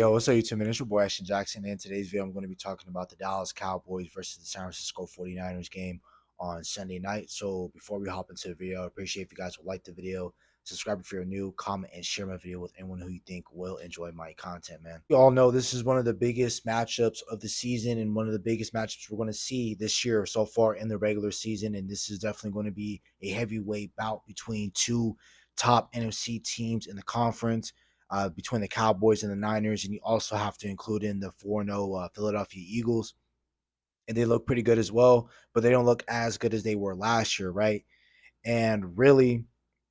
Yo, what's up, YouTube, man? It's your boy, Ashton Jackson. And in today's video, I'm going to be talking about the Dallas Cowboys versus the San Francisco 49ers game on Sunday night. So before we hop into the video, I appreciate if you guys would like the video, subscribe if you're new, comment, and share my video with anyone who you think will enjoy my content, man. You all know this is one of the biggest matchups of the season and one of the biggest matchups we're going to see this year so far in the regular season. And this is definitely going to be a heavyweight bout between two top NFC teams in the conference. Between the Cowboys and the Niners, and you also have to include in the 4-0 Philadelphia Eagles. And they look pretty good as well, but they don't look as good as they were last year, right? And really,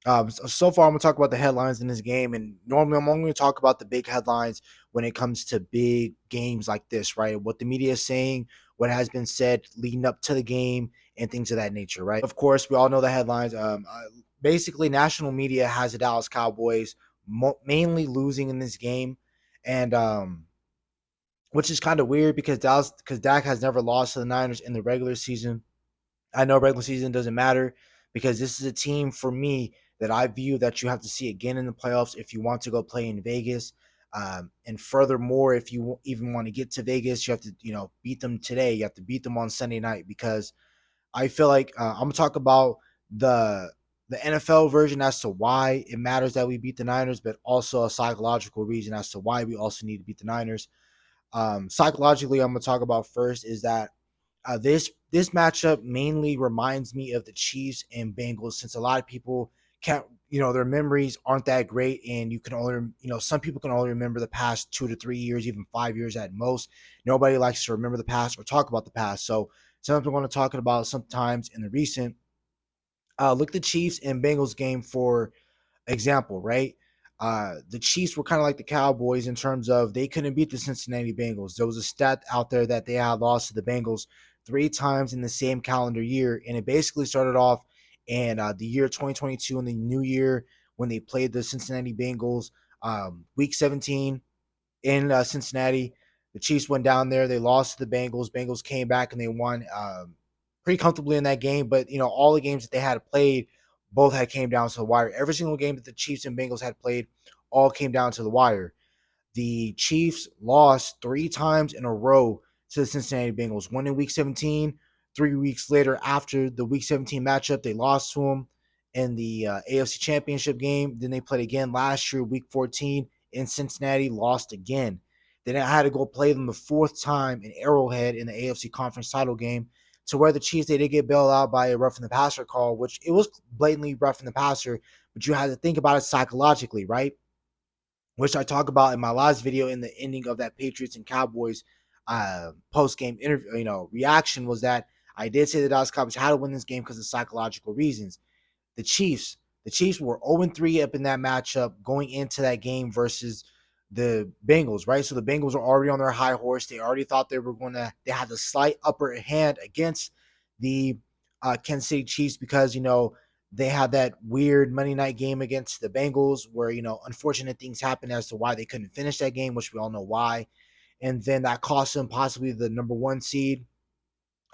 so far I'm going to talk about the headlines in this game. And normally I'm only going to talk about the big headlines when it comes to big games like this, right? What the media is saying, what has been said leading up to the game, and things of that nature, right? Of course, we all know the headlines. Basically, national media has the Dallas Cowboys mainly losing in this game, and which is kind of weird because Dak has never lost to the Niners in the regular season. I know regular season doesn't matter because this is a team for me that I view that you have to see again in the playoffs if you want to go play in Vegas. And furthermore, if you even want to get to Vegas, you have to, beat them today. You have to beat them on Sunday night because I feel like I'm gonna talk about the NFL version as to why it matters that we beat the Niners, but also a psychological reason as to why we also need to beat the Niners. Psychologically, I'm gonna talk about first is that this matchup mainly reminds me of the Chiefs and Bengals, since a lot of people can't, their memories aren't that great, and you can only, some people can only remember the past 2 to 3 years, even 5 years at most. Nobody likes to remember the past or talk about the past. So something we're going to talk about sometimes in the recent. Look at the Chiefs and Bengals game for example, right? The Chiefs were kind of like the Cowboys in terms of they couldn't beat the Cincinnati Bengals. There was a stat out there that they had lost to the Bengals 3 times in the same calendar year, and it basically started off in the year 2022 and the new year when they played the Cincinnati Bengals, week 17 in Cincinnati. The Chiefs went down there. They lost to the Bengals. Bengals came back and they won pretty comfortably in that game. But, all the games that they had played, both had came down to the wire. Every single game that the Chiefs and Bengals had played all came down to the wire. The Chiefs lost 3 times in a row to the Cincinnati Bengals. One in week 17. 3 weeks later, after the week 17 matchup, they lost to them in the AFC Championship game. Then they played again last year, week 14, in Cincinnati, lost again. Then I had to go play them the 4th time in Arrowhead in the AFC Conference title game, to where the Chiefs, they did get bailed out by a roughing the passer call, which it was blatantly roughing the passer, but you had to think about it psychologically, right? Which I talk about in my last video in the ending of that Patriots and Cowboys post-game interview, reaction, was that I did say the Dallas Cowboys had to win this game because of psychological reasons. The Chiefs, were 0-3 up in that matchup going into that game versus the Bengals, right? So the Bengals are already on their high horse. They already thought they had the slight upper hand against the Kansas City Chiefs because, they had that weird Monday night game against the Bengals where, unfortunate things happened as to why they couldn't finish that game, which we all know why. And then that cost them possibly the number 1 seed.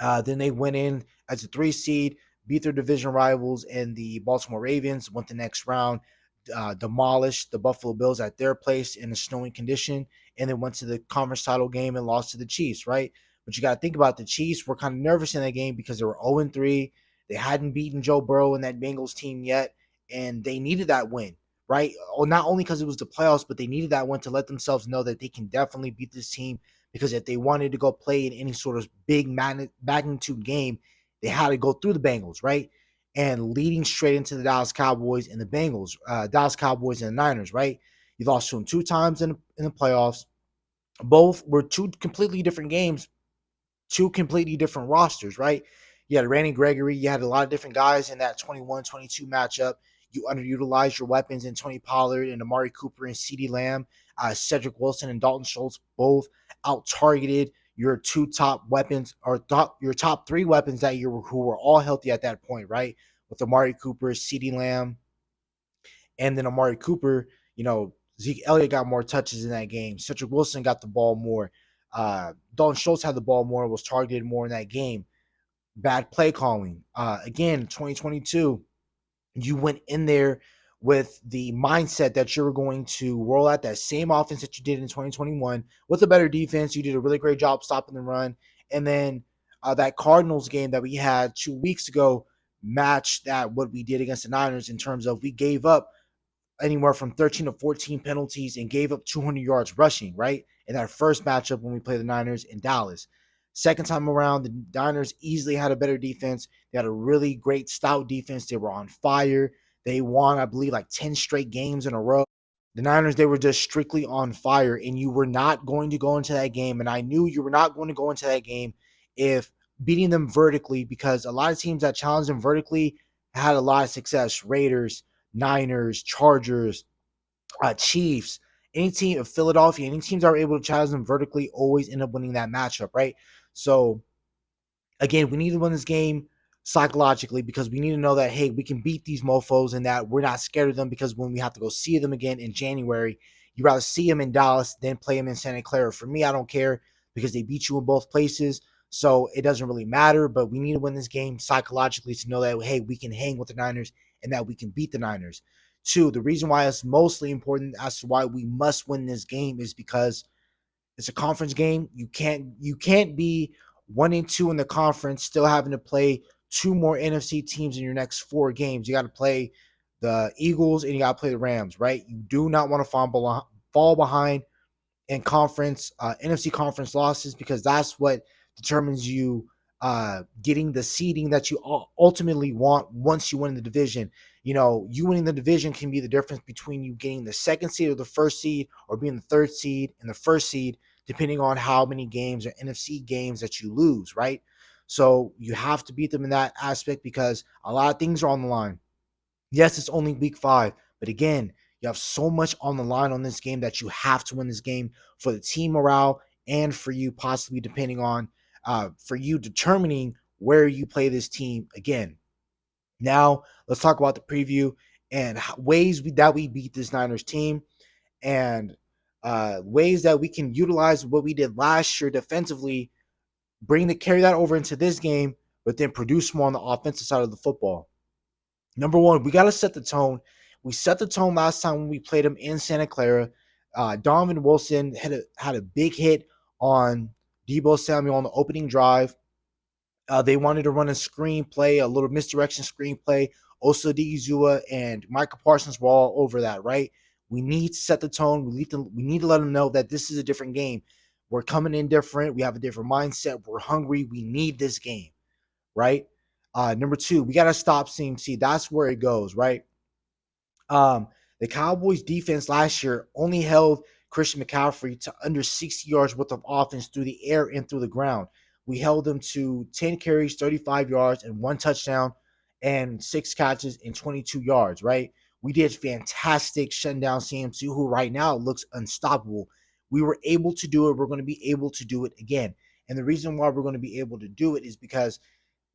Then they went in as a 3 seed, beat their division rivals, and the Baltimore Ravens went the next round, demolished the Buffalo Bills at their place in a snowing condition, and then went to the conference title game and lost to the Chiefs, right? But you got to think about the Chiefs were kind of nervous in that game because they were 0-3. They hadn't beaten Joe Burrow in that Bengals team yet, and they needed that win, right? Or not only because it was the playoffs, but they needed that win to let themselves know that they can definitely beat this team, because if they wanted to go play in any sort of big magnitude game, they had to go through the Bengals, right? And leading straight into the Dallas Cowboys and the Bengals, Dallas Cowboys and the Niners, right? You lost to them 2 times in the playoffs. Both were 2 completely different games, 2 completely different rosters, right? You had Randy Gregory. You had a lot of different guys in that 21-22 matchup. You underutilized your weapons in Tony Pollard and Amari Cooper and CeeDee Lamb. Cedric Wilson and Dalton Schultz both out-targeted your 2 top weapons, or your top 3 weapons that year, who were all healthy at that point, right? With Amari Cooper, CeeDee Lamb, and then Amari Cooper, Zeke Elliott got more touches in that game. Cedric Wilson got the ball more. Dalton Schultz had the ball more, was targeted more in that game. Bad play calling. Again, 2022, you went in there with the mindset that you're going to roll out that same offense that you did in 2021 with a better defense. You did a really great job stopping the run. And then that Cardinals game that we had 2 weeks ago matched that what we did against the Niners in terms of we gave up anywhere from 13 to 14 penalties and gave up 200 yards rushing, right? In that first matchup when we played the Niners in Dallas. Second time around, the Niners easily had a better defense. They had a really great stout defense. They were on fire. They won, I believe, like 10 straight games in a row. The Niners, they were just strictly on fire, and you were not going to go into that game. And I knew you were not going to go into that game if beating them vertically, because a lot of teams that challenged them vertically had a lot of success. Raiders, Niners, Chargers, Chiefs, any team of Philadelphia, any teams that are able to challenge them vertically always end up winning that matchup, right? So again, we need to win this game psychologically because we need to know that, hey, we can beat these mofos and that we're not scared of them, because when we have to go see them again in January, you rather see them in Dallas than play them in Santa Clara. For me, I don't care because they beat you in both places. So it doesn't really matter, but we need to win this game psychologically to know that, hey, we can hang with the Niners and that we can beat the Niners. Two, the reason why it's mostly important as to why we must win this game is because it's a conference game. You can't be 1-2 in the conference, still having to play two more NFC teams in your next 4 games. You got to play the Eagles and you got to play the Rams, right? You do not want to fall behind in conference NFC conference losses, because that's what determines you getting the seeding that you ultimately want once you win the division. You know, you winning the division can be the difference between you getting the second seed or the first seed, or being the third seed and the first seed, depending on how many games or NFC games that you lose, right? So you have to beat them in that aspect because a lot of things are on the line. Yes, it's only week 5, but again, you have so much on the line on this game that you have to win this game for the team morale and for you possibly depending on for you determining where you play this team again. Now, let's talk about the preview and ways that we beat this Niners team, and ways that we can utilize what we did last year defensively, carry that over into this game, but then produce more on the offensive side of the football. Number one, we got to set the tone. We set the tone last time when we played them in Santa Clara. Donovan Wilson had a big hit on Debo Samuel on the opening drive. They wanted to run a screenplay, a little misdirection screenplay. Also, Digizua and Michael Parsons were all over that, right? We need to set the tone. We need to let them know that this is a different game. We're coming in different. We have a different mindset. We're hungry. We need this game, right? Number two, we got to stop CMC. That's where it goes, right? Um, the Cowboys defense last year only held Christian McCaffrey to under 60 yards worth of offense through the air and through the ground. We held them to 10 carries, 35 yards, and 1 touchdown, and 6 catches and 22 yards, right? We did fantastic shutting down CMC, who right now looks unstoppable. We were able to do it. We're going to be able to do it again. And the reason why we're going to be able to do it is because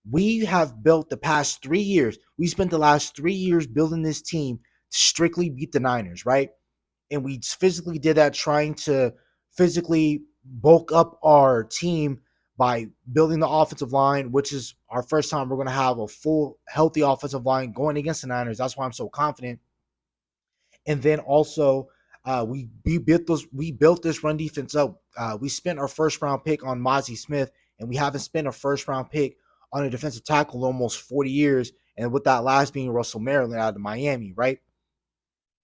we have built the past 3 years. We spent the last 3 years building this team to strictly beat the Niners, right? And we physically did that, trying to physically bulk up our team by building the offensive line, which is our first time we're going to have a full, healthy offensive line going against the Niners. That's why I'm so confident. And then also, we built this run defense up. We spent our first round pick on Mozzie Smith, and we haven't spent a first round pick on a defensive tackle in almost 40 years. And with that last being Russell Maryland out of Miami, right?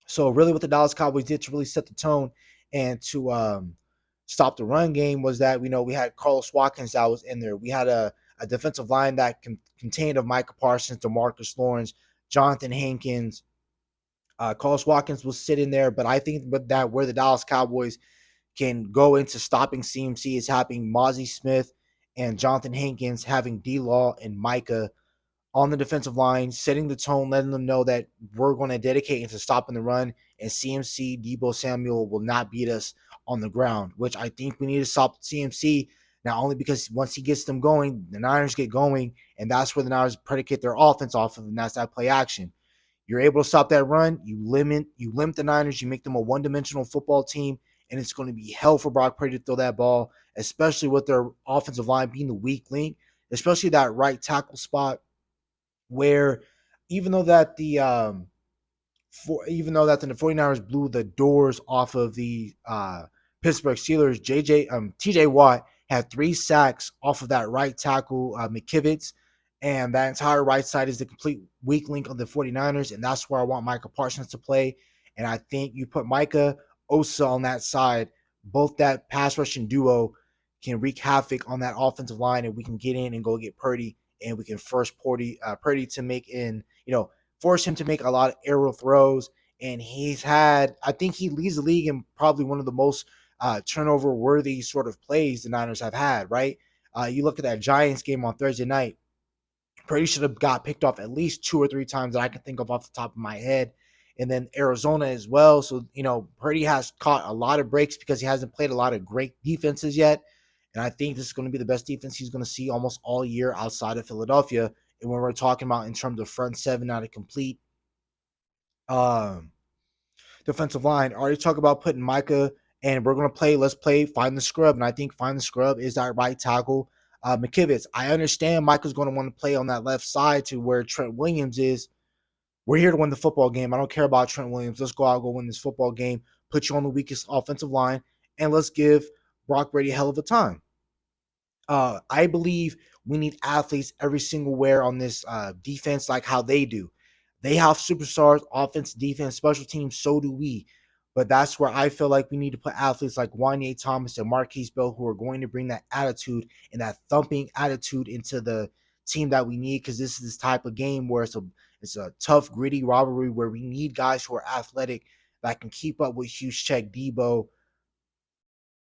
So really, what the Dallas Cowboys did to really set the tone and to stop the run game was that we had Carlos Watkins that was in there. We had a defensive line that contained of Micah Parsons, DeMarcus Lawrence, Jonathan Hankins. Carlos Watkins was sitting there, but I think where the Dallas Cowboys can go into stopping CMC is having Mozzie Smith and Jonathan Hankins, having D-Law and Micah on the defensive line, setting the tone, letting them know that we're going to dedicate into stopping the run, and CMC, Debo Samuel will not beat us on the ground, which I think we need to stop CMC, not only because once he gets them going, the Niners get going, and that's where the Niners predicate their offense off of, and that's that play action. You're able to stop that run, you limit the Niners, you make them a one-dimensional football team, and it's going to be hell for Brock Purdy to throw that ball, especially with their offensive line being the weak link, especially that right tackle spot, where even though that For even though that the 49ers blew the doors off of the Pittsburgh Steelers, TJ Watt had 3 sacks off of that right tackle, McKivitz, and that entire right side is the complete weak link of the 49ers, and that's where I want Micah Parsons to play. And I think you put Micah Osa on that side, both that pass rushing duo can wreak havoc on that offensive line, and we can get in and go get Purdy, and we can force Purdy to make force him to make a lot of aerial throws. And I think he leads the league in probably one of the most turnover worthy sort of plays the Niners have had, right? You look at that Giants game on Thursday night, Purdy should have got picked off at least 2 or 3 times that I can think of off the top of my head. And then Arizona as well. So, Purdy has caught a lot of breaks because he hasn't played a lot of great defenses yet. And I think this is going to be the best defense he's going to see almost all year outside of Philadelphia. And when we're talking about in terms of front seven out of complete um, defensive line, I already talked about putting Micah, and we're going to let's play Find the Scrub. And I think Find the Scrub is that right tackle. McKivitz, I understand Micah's going to want to play on that left side to where Trent Williams is. We're here to win the football game. I don't care about Trent Williams. Let's go out, go win this football game, put you on the weakest offensive line, and let's give Brock Brady a hell of a time. I believe we need athletes every single where on this defense, like how they do. They have superstars, offense, defense, special teams. So do we. But that's where I feel like we need to put athletes like Wanye Thomas and Marquise Bell, who are going to bring that attitude and that thumping attitude into the team that we need. Because this is this type of game where it's a tough, gritty rivalry where we need guys who are athletic that can keep up with Check, Debo,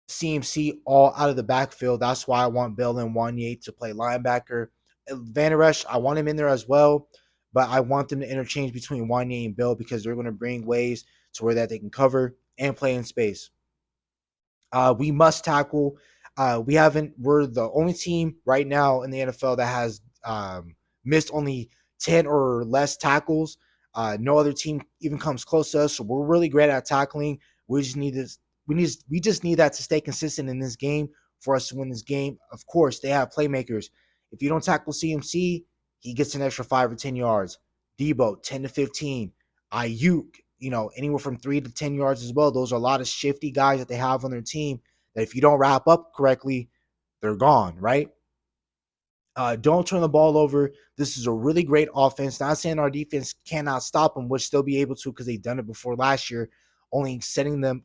CMC all out of the backfield. That's why I want Bell and Wanye to play linebacker. Van Der Esch, I want him in there as well, but I want them to interchange between Wanye and Bell because they're going to bring ways to where that they can cover and play in space. We must tackle. We're the only team right now in the NFL that has missed only 10 or less tackles. No other team even comes close to us. So we're really great at tackling. We just need this. We just need that to stay consistent in this game for us to win this game. Of course, they have playmakers. If you don't tackle CMC, he gets an extra 5 or 10 yards. Debo, 10 to 15. Ayuk, anywhere from 3 to 10 yards as well. Those are a lot of shifty guys that they have on their team that if you don't wrap up correctly, they're gone, right? Don't turn the ball over. This is a really great offense. Not saying our defense cannot stop them, which they'll be able to because they've done it before last year, only stopping them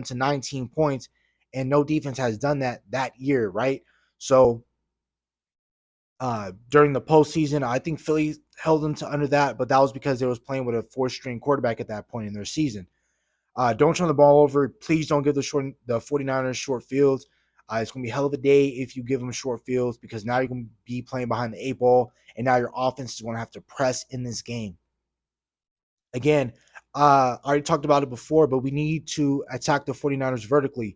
to 19 points, and no defense has done that year, right? So during the postseason, I think Philly held them to under that, but that was because they was playing with a 4th-string quarterback at that point in their season. Don't turn the ball over. Please don't give the 49ers short fields. It's going to be a hell of a day if you give them short fields because now you're going to be playing behind the 8 ball, and now your offense is going to have to press in this game. Again, I already talked about it before, but we need to attack the 49ers vertically.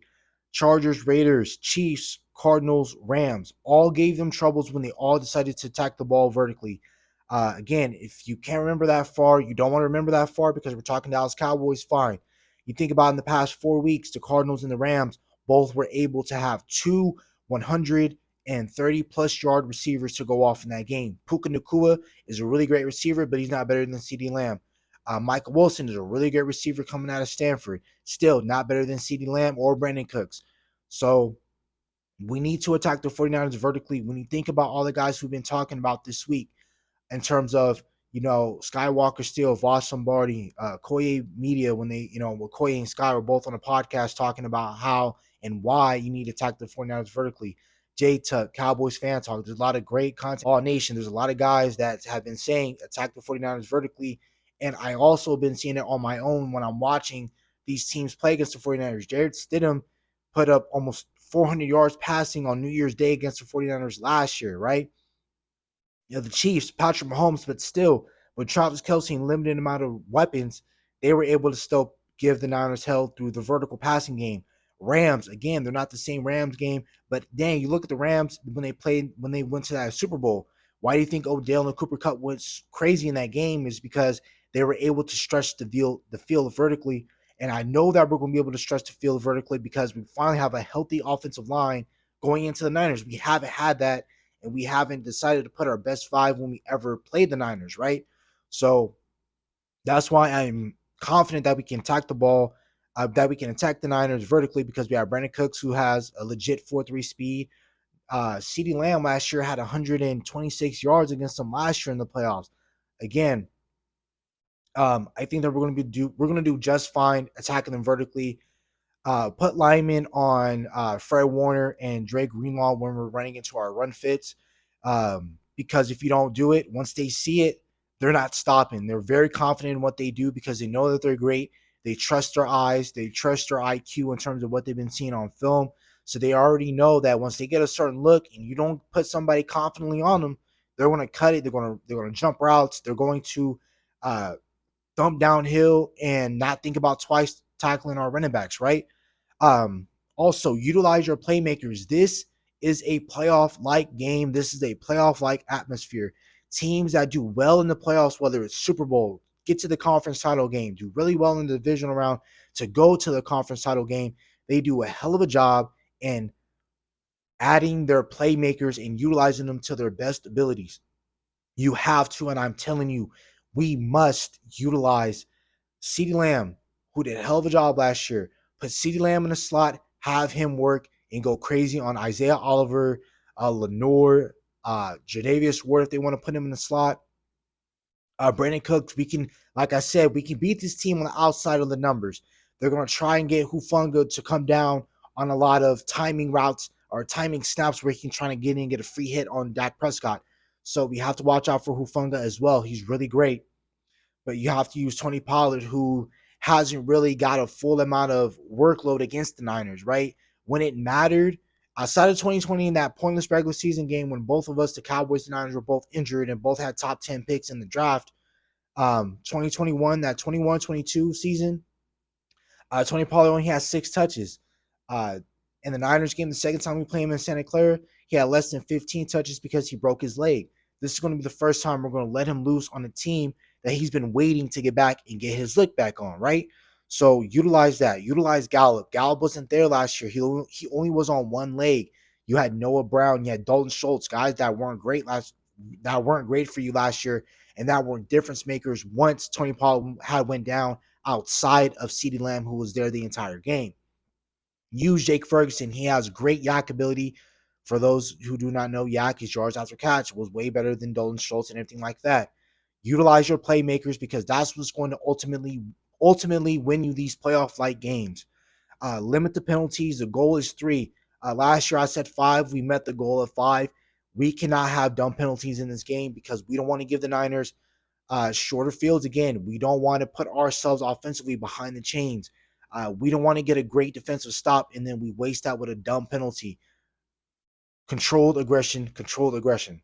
Chargers, Raiders, Chiefs, Cardinals, Rams all gave them troubles when they all decided to attack the ball vertically. Again, if you can't remember that far, you don't want to remember that far because we're talking Dallas Cowboys, fine. You think about in the past 4 weeks, the Cardinals and the Rams both were able to have 2 130-plus yard receivers to go off in that game. Puka Nacua is a really great receiver, but he's not better than CeeDee Lamb. Michael Wilson is a really great receiver coming out of Stanford. Still not better than CeeDee Lamb or Brandon Cooks. So we need to attack the 49ers vertically. When you think about all the guys we've been talking about this week in terms of, Skywalker Steele, Voss Lombardi, Koye Media, when they, Koye and Sky were both on a podcast talking about how and why you need to attack the 49ers vertically. J Tuck, Cowboys Fan Talk. There's a lot of great content. All Nation. There's a lot of guys that have been saying attack the 49ers vertically. And I also been seeing it on my own when I'm watching these teams play against the 49ers. Jared Stidham put up almost 400 yards passing on New Year's Day against the 49ers last year, right? The Chiefs, Patrick Mahomes, but still, with Travis Kelce and limited amount of weapons, they were able to still give the Niners hell through the vertical passing game. Rams, again, they're not the same Rams game, but dang, you look at the Rams when they went to that Super Bowl. Why do you think Odell and Cooper Kupp went crazy in that game? Is because they were able to stretch the field vertically. And I know that we're going to be able to stretch the field vertically because we finally have a healthy offensive line going into the Niners. We haven't had that, and we haven't decided to put our best 5 when we ever played the Niners, right? So That's why I'm confident that we can attack the ball, that we can attack the Niners vertically because we have Brandon Cooks who has a legit 4.3 speed. CeeDee Lamb last year had 126 yards against them last year in the playoffs. Again, I think that we're gonna do just fine attacking them vertically. Put linemen on Fred Warner and Drake Greenlaw when we're running into our run fits. Because if you don't do it, once they see it, they're not stopping. They're very confident in what they do because they know that they're great. They trust their eyes. They trust their IQ in terms of what they've been seeing on film. So they already know that once they get a certain look and you don't put somebody confidently on them, they're going to cut it. They're going to jump routes. They're going to uh, dump downhill and not think about twice tackling our running backs, right? Also, utilize your playmakers. This is a playoff like game. This is a playoff like atmosphere. Teams that do well in the playoffs, whether it's Super Bowl, get to the conference title game, do really well in the divisional round to go to the conference title game, they do a hell of a job in adding their playmakers and utilizing them to their best abilities. You have to, and I'm telling you, we must utilize CeeDee Lamb, who did a hell of a job last year. Put CeeDee Lamb in the slot, have him work and go crazy on Isaiah Oliver, Lenore, Jadavius Ward if they want to put him in the slot. Brandon Cooks, we can, like I said, we can beat this team on the outside of the numbers. They're going to try and get Hufanga to come down on a lot of timing routes or timing snaps where he can try to get in and get a free hit on Dak Prescott. So we have to watch out for Hufanga as well. He's really great, but you have to use Tony Pollard, who hasn't really got a full amount of workload against the Niners, right? When it mattered, outside of 2020 in that pointless regular season game when both of us, the Cowboys and Niners, were both injured and both had top 10 picks in the draft, 2021, that 21-22 season, Tony Pollard only has 6 touches. Uh, in the Niners game, the second time we played him in Santa Clara, he had less than 15 touches because he broke his leg. This is going to be the first time we're going to let him loose on a team that he's been waiting to get back and get his look back on, right? So utilize that. Utilize Gallup. Gallup wasn't there last year. He only was on one leg. You had Noah Brown. You had Dalton Schultz, guys that weren't great for you last year, and that were difference makers once Tony Pollard had went down outside of CeeDee Lamb, who was there the entire game. Use Jake Ferguson. He has great yak ability. For those who do not know, yak, his yards after catch was way better than Dalton Schultz and everything like that. Utilize your playmakers because that's what's going to ultimately win you these playoff like games. Limit the penalties. The goal is 3. Last year I said 5. We met the goal of 5. We cannot have dumb penalties in this game because we don't want to give the Niners shorter fields. Again, we don't want to put ourselves offensively behind the chains. We don't want to get a great defensive stop and then we waste that with a dumb penalty. Controlled aggression, controlled aggression.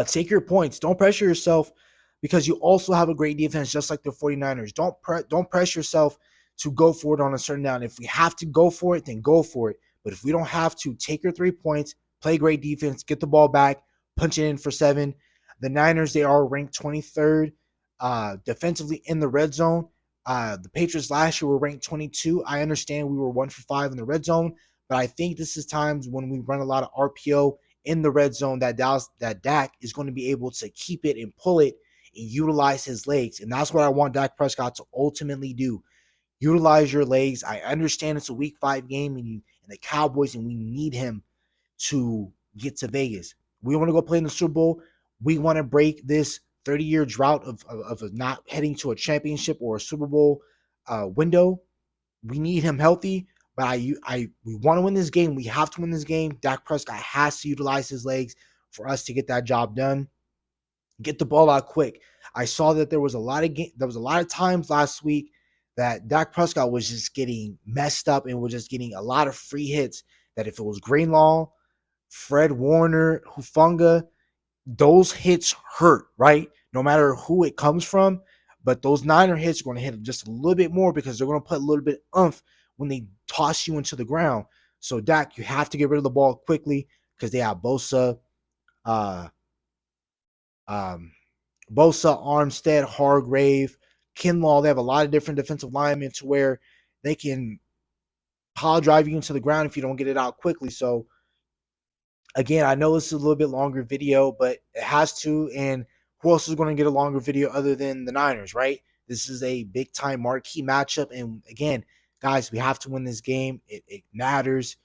Take your points. Don't pressure yourself because you also have a great defense, just like the 49ers. Don't press yourself to go for it on a certain down. If we have to go for it, then go for it. But if we don't have to, take your 3 points, play great defense, get the ball back, punch it in for 7. The Niners, they are ranked 23rd defensively in the red zone. The Patriots last year were ranked 22. I understand we were 1 for 5 in the red zone, but I think this is times when we run a lot of RPO in the red zone that Dak is going to be able to keep it and pull it and utilize his legs. And that's what I want Dak Prescott to ultimately do. Utilize your legs. I understand it's a week 5 game and the Cowboys, and we need him to get to Vegas. We want to go play in the Super Bowl. We want to break this 30-year drought of not heading to a championship or a Super Bowl window. We need him healthy, but we want to win this game. We have to win this game. Dak Prescott has to utilize his legs for us to get that job done. Get the ball out quick. I saw that there was a lot of times last week that Dak Prescott was just getting messed up and was just getting a lot of free hits. That if it was Greenlaw, Fred Warner, Hufanga, those hits hurt, right? No matter who it comes from. But those Niner hits are going to hit just a little bit more because they're going to put a little bit of oomph when they toss you into the ground. So, Dak, you have to get rid of the ball quickly because they have Bosa, uh, um, Armstead, Hargrave, Kinlaw. They have a lot of different defensive linemen to where they can power drive you into the ground if you don't get it out quickly. So, again, I know this is a little bit longer video, but it has to. And who else is going to get a longer video other than the Niners, right? This is a big time marquee matchup. And again, guys, we have to win this game. It matters.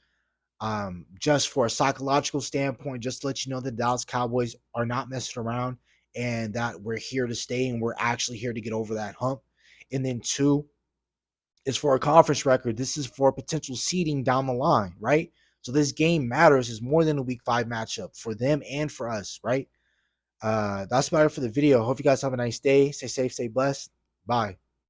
Just for a psychological standpoint, just to let you know the Dallas Cowboys are not messing around and that we're here to stay and we're actually here to get over that hump. And then two is for a conference record. This is for potential seeding down the line, right? So this game matters is more than a week 5 matchup for them and for us, right? That's about it for the video. Hope you guys have a nice day. Stay safe, stay blessed. Bye.